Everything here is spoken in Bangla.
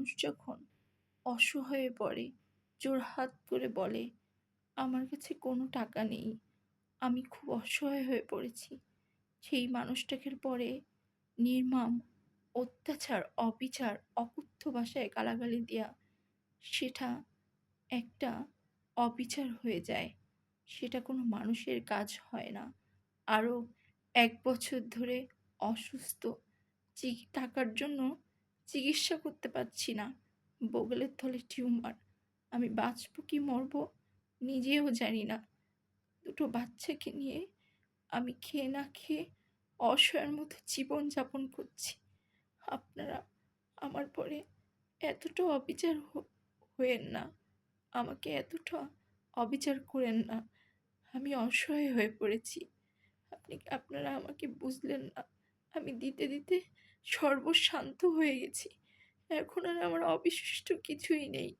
মানুষ যখন অসহায়ে পড়ে, জোড়হাত করে বলে, "আমার কাছে কোনো টাকা নেই। আমি খুব অসহায় হয়ে পড়েছি।" সেই মানুষটাকে পরে নির্মম অত্যাচার, অবিচার, অকথ্য ভাষায় গালাগালি দেয়া, সেটা একটা অবিচার হয়ে যায়। সেটা কোনো মানুষের কাজ হয় না। আরও ১ বছর ধরে অসুস্থ, টাকার জন্য চিকিৎসা করতে পারছি না। বগলের তলে টিউমার। আমি বাঁচব কি মরব নিজেও জানি না। ২ টো বাচ্চাকে নিয়ে আমি খেয়ে না খেয়ে অসহায়ের মতো জীবনযাপন করছি। আপনারা আমার পরে এতটা অবিচার হইয়েন না। আমাকে এতটা অবিচার করেন না। আমি অসহায় হয়ে পড়েছি। আপনারা আমাকে বুঝলেন না। আমি দিতে, দিতে সর্বস্বান্ত হয়ে গেছি। এখন আর আমার অবশিষ্ট কিছুই নেই।